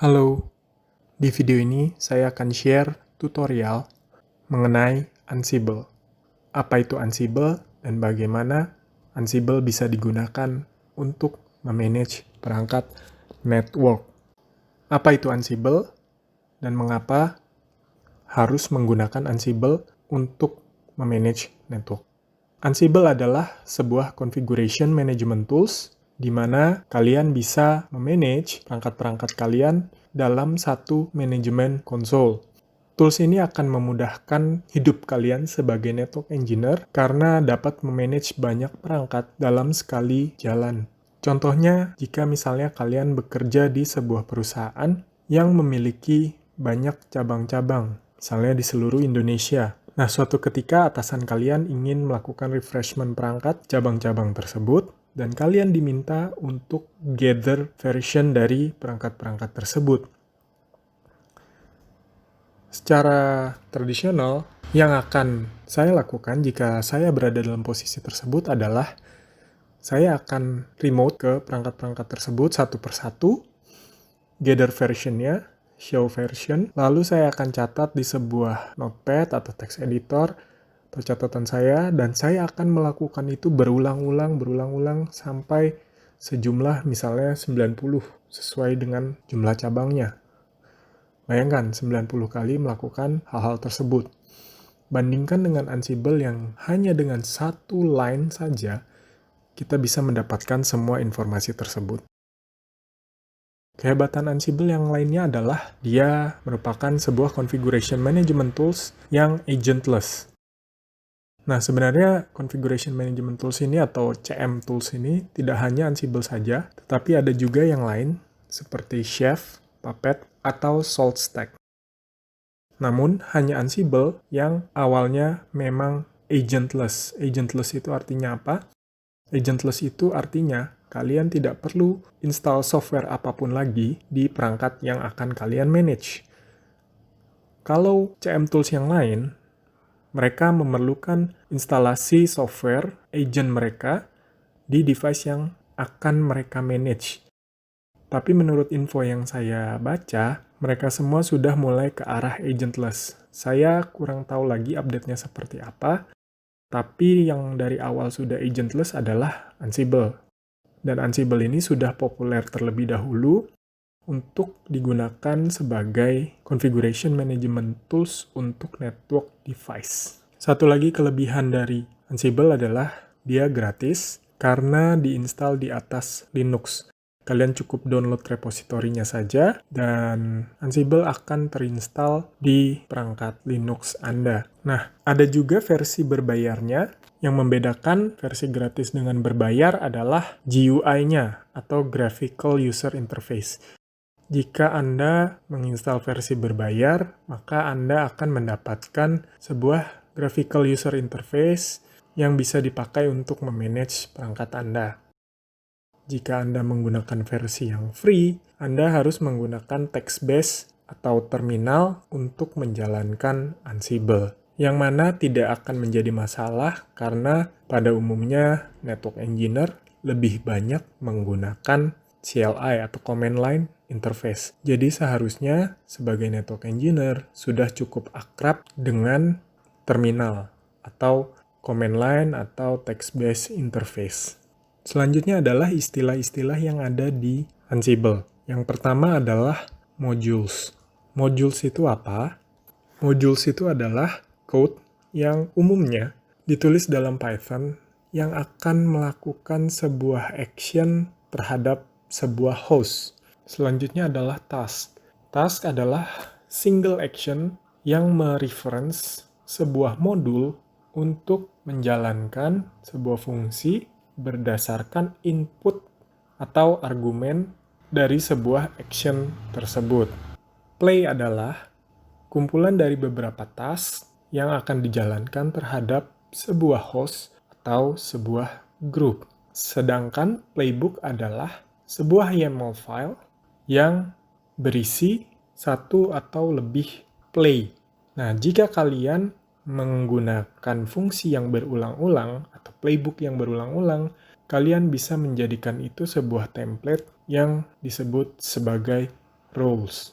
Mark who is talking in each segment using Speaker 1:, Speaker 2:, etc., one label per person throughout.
Speaker 1: Halo, di video ini saya akan share tutorial mengenai Ansible. Apa itu Ansible dan bagaimana Ansible bisa digunakan untuk memanage perangkat network. Apa itu Ansible dan mengapa harus menggunakan Ansible untuk memanage network? Ansible adalah sebuah configuration management tools di mana kalian bisa memanage perangkat-perangkat kalian dalam satu manajemen konsol. Tools ini akan memudahkan hidup kalian sebagai network engineer karena dapat memanage banyak perangkat dalam sekali jalan. Contohnya, jika misalnya kalian bekerja di sebuah perusahaan yang memiliki banyak cabang-cabang, misalnya di seluruh Indonesia. Nah, suatu ketika atasan kalian ingin melakukan refreshment perangkat cabang-cabang tersebut, dan kalian diminta untuk gather version dari perangkat-perangkat tersebut. Secara tradisional, yang akan saya lakukan jika saya berada dalam posisi tersebut adalah saya akan remote ke perangkat-perangkat tersebut satu persatu, gather versionnya, show version, lalu saya akan catat di sebuah notepad atau text editor atau catatan saya, dan saya akan melakukan itu berulang-ulang sampai sejumlah misalnya 90 sesuai dengan jumlah cabangnya. Bayangkan 90 kali melakukan hal-hal tersebut. Bandingkan dengan Ansible yang hanya dengan satu line saja, kita bisa mendapatkan semua informasi tersebut. Kehebatan Ansible yang lainnya adalah dia merupakan sebuah configuration management tools yang agentless. Nah, sebenarnya configuration management tools ini atau CM tools ini tidak hanya Ansible saja, tetapi ada juga yang lain seperti Chef, Puppet, atau SaltStack. Namun, hanya Ansible yang awalnya memang agentless. Agentless itu artinya apa? Agentless itu artinya kalian tidak perlu install software apapun lagi di perangkat yang akan kalian manage. Kalau CM tools yang lain, mereka memerlukan instalasi software agent mereka di device yang akan mereka manage. Tapi menurut info yang saya baca, mereka semua sudah mulai ke arah agentless. Saya kurang tahu lagi update-nya seperti apa, tapi yang dari awal sudah agentless adalah Ansible. Dan Ansible ini sudah populer terlebih dahulu untuk digunakan sebagai configuration management tools untuk network device. Satu lagi kelebihan dari Ansible adalah dia gratis karena diinstal di atas Linux. Kalian cukup download repositorinya saja dan Ansible akan terinstall di perangkat Linux Anda. Nah, ada juga versi berbayarnya. Yang membedakan versi gratis dengan berbayar adalah GUI-nya atau Graphical User Interface. Jika Anda menginstal versi berbayar, maka Anda akan mendapatkan sebuah Graphical User Interface yang bisa dipakai untuk memanage perangkat Anda. Jika Anda menggunakan versi yang free, Anda harus menggunakan text-based atau terminal untuk menjalankan Ansible, yang mana tidak akan menjadi masalah karena pada umumnya network engineer lebih banyak menggunakan CLI atau command line interface. Jadi seharusnya sebagai network engineer sudah cukup akrab dengan terminal atau command line atau text-based interface. Selanjutnya adalah istilah-istilah yang ada di Ansible. Yang pertama adalah modules. Modules itu apa? Modules itu adalah code yang umumnya ditulis dalam Python yang akan melakukan sebuah action terhadap sebuah host. Selanjutnya adalah task. Task adalah single action yang mereference sebuah modul untuk menjalankan sebuah fungsi berdasarkan input atau argumen dari sebuah action tersebut. Play adalah kumpulan dari beberapa task yang akan dijalankan terhadap sebuah host atau sebuah grup. Sedangkan playbook adalah sebuah YAML file yang berisi satu atau lebih play. Nah, jika kalian menggunakan fungsi yang berulang-ulang atau playbook yang berulang-ulang, kalian bisa menjadikan itu sebuah template yang disebut sebagai roles.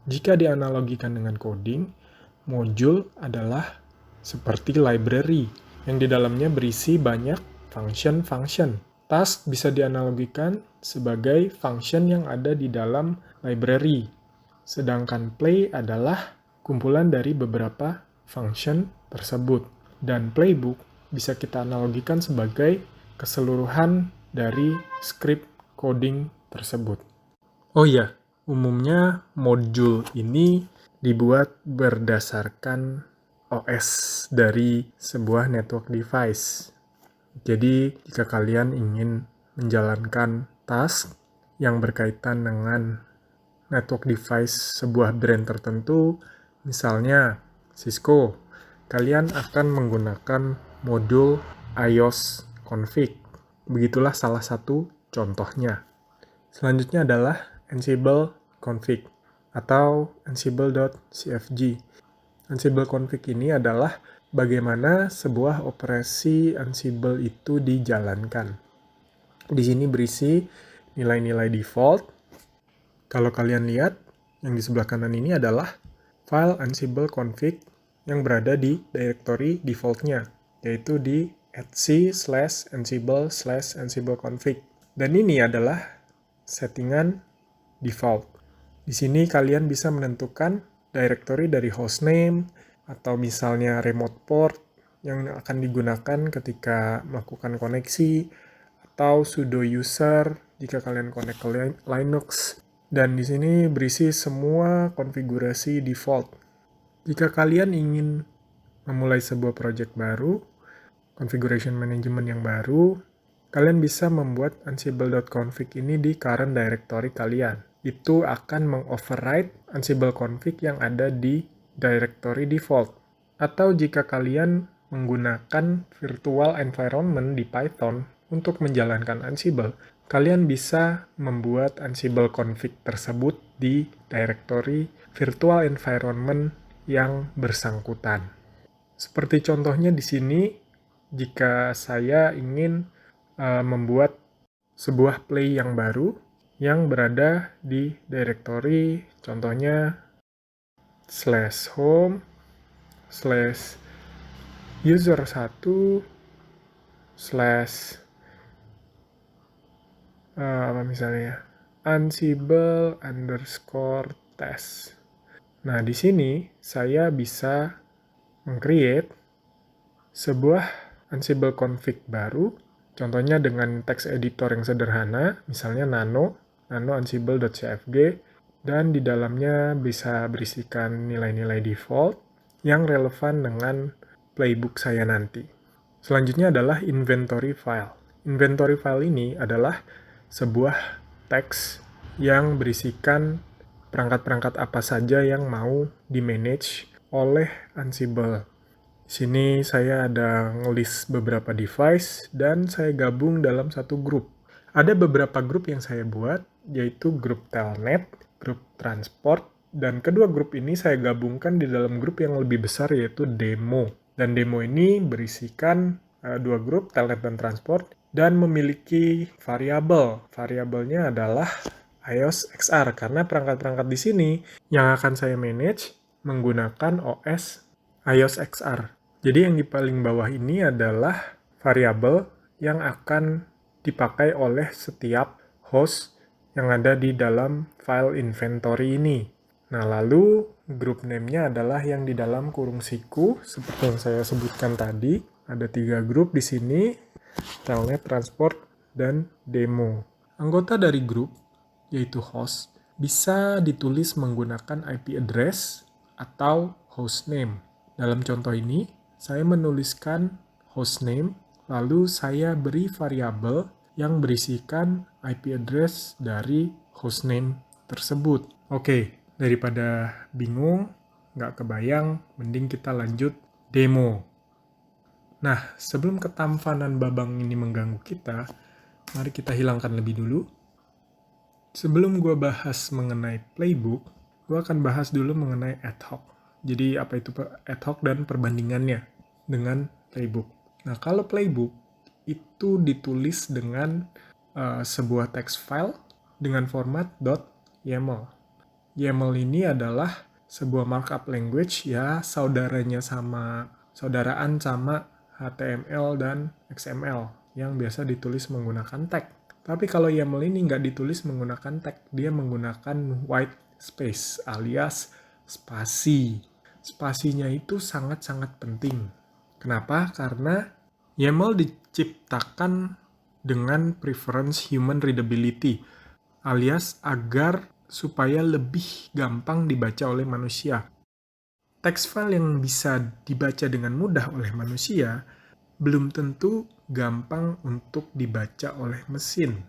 Speaker 1: Jika dianalogikan dengan coding, module adalah seperti library yang di dalamnya berisi banyak function-function. Task bisa dianalogikan sebagai function yang ada di dalam library. Sedangkan play adalah kumpulan dari beberapa function tersebut. Dan playbook bisa kita analogikan sebagai keseluruhan dari script coding tersebut. Oh iya, umumnya modul ini dibuat berdasarkan OS dari sebuah network device. Jadi, jika kalian ingin menjalankan task yang berkaitan dengan network device sebuah brand tertentu, misalnya Cisco, kalian akan menggunakan modul iOS config. Begitulah salah satu contohnya. Selanjutnya adalah Ansible config atau ansible.cfg. Ansible config ini adalah bagaimana sebuah operasi Ansible itu dijalankan. Di sini berisi nilai-nilai default. Kalau kalian lihat, yang di sebelah kanan ini adalah file Ansible config yang berada di directory default-nya, yaitu di /ansible/ansible config. Dan ini adalah settingan default. Di sini kalian bisa menentukan directory dari hostname atau misalnya remote port yang akan digunakan ketika melakukan koneksi atau sudo user jika kalian connect ke Linux. Dan di sini berisi semua konfigurasi default. Jika kalian ingin memulai sebuah project baru, configuration management yang baru, kalian bisa membuat ansible.config ini di current directory kalian. Itu akan mengoverride Ansible config yang ada di directory default. Atau jika kalian menggunakan virtual environment di Python untuk menjalankan Ansible, kalian bisa membuat Ansible config tersebut di directory virtual environment yang bersangkutan. Seperti contohnya di sini, jika saya ingin membuat sebuah play yang baru yang berada di directory, contohnya /home /user1 apa misalnya Ansible_test. Nah, di sini saya bisa meng-create sebuah Ansible config baru, contohnya dengan text editor yang sederhana, misalnya nano ansible.cfg, dan di dalamnya bisa berisikan nilai-nilai default yang relevan dengan playbook saya nanti. Selanjutnya adalah inventory file. Inventory file ini adalah sebuah teks yang berisikan perangkat-perangkat apa saja yang mau di-manage oleh Ansible. Di sini saya ada nge-list beberapa device dan saya gabung dalam satu grup. Ada beberapa grup yang saya buat, yaitu grup telnet, grup transport, dan kedua grup ini saya gabungkan di dalam grup yang lebih besar, yaitu demo. Dan demo ini berisikan dua grup, telnet dan transport, dan memiliki variabel. Variabelnya adalah iOS XR, karena perangkat-perangkat di sini yang akan saya manage menggunakan OS iOS XR. Jadi yang di paling bawah ini adalah variabel yang akan dipakai oleh setiap host yang ada di dalam file inventory ini. Nah, lalu group name-nya adalah yang di dalam kurung siku, seperti yang saya sebutkan tadi. Ada 3 grup di sini, telnet, transport, dan demo. Anggota dari grup, yaitu host, bisa ditulis menggunakan IP address atau hostname. Dalam contoh ini, saya menuliskan hostname, lalu saya beri variabel yang berisikan IP address dari hostname tersebut. Oke, daripada bingung, nggak kebayang, mending kita lanjut demo. Nah, sebelum ketampanan babang ini mengganggu kita, mari kita hilangkan lebih dulu. Sebelum gue bahas mengenai playbook, gue akan bahas dulu mengenai ad hoc. Jadi apa itu ad hoc dan perbandingannya dengan playbook. Nah, kalau playbook itu ditulis dengan sebuah text file dengan format .yaml. YAML ini adalah sebuah markup language ya, saudaraan sama HTML dan XML yang biasa ditulis menggunakan tag. Tapi kalau YAML ini nggak ditulis menggunakan tag, dia menggunakan white space alias spasi. Spasinya itu sangat-sangat penting. Kenapa? Karena YAML diciptakan dengan preference human readability, alias agar supaya lebih gampang dibaca oleh manusia. Teks file yang bisa dibaca dengan mudah oleh manusia belum tentu gampang untuk dibaca oleh mesin.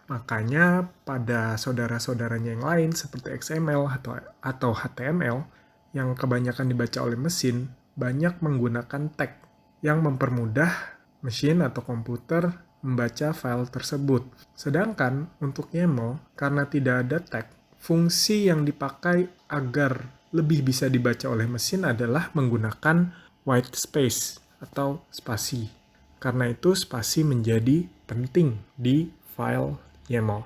Speaker 1: Makanya pada saudara-saudaranya yang lain seperti XML atau HTML yang kebanyakan dibaca oleh mesin, banyak menggunakan tag yang mempermudah mesin atau komputer membaca file tersebut. Sedangkan untuk YAML, karena tidak ada tag, fungsi yang dipakai agar lebih bisa dibaca oleh mesin adalah menggunakan white space atau spasi. Karena itu spasi menjadi penting di file YAML.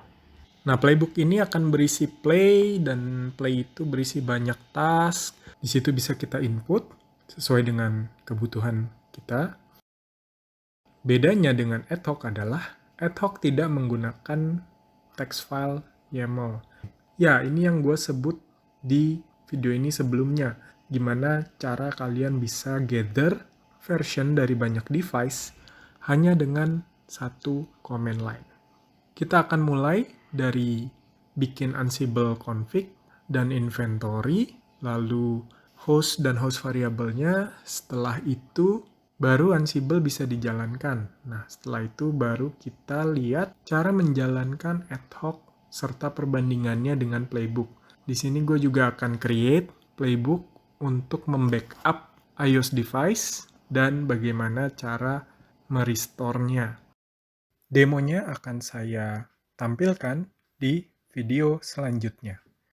Speaker 1: Nah, playbook ini akan berisi play, dan play itu berisi banyak task. Di situ bisa kita input sesuai dengan kebutuhan kita. Bedanya dengan ad hoc adalah ad hoc tidak menggunakan text file YAML. Ya, ini yang gue sebut di video ini sebelumnya. Gimana cara kalian bisa gather version dari banyak device hanya dengan satu command line. Kita akan mulai dari bikin Ansible config dan inventory, lalu host dan host variabelnya. Setelah itu baru Ansible bisa dijalankan. Nah, setelah itu baru kita lihat cara menjalankan ad hoc serta perbandingannya dengan playbook. Di sini gue juga akan create playbook untuk membackup iOS device dan bagaimana cara merestore-nya. Demonya akan saya tampilkan di video selanjutnya.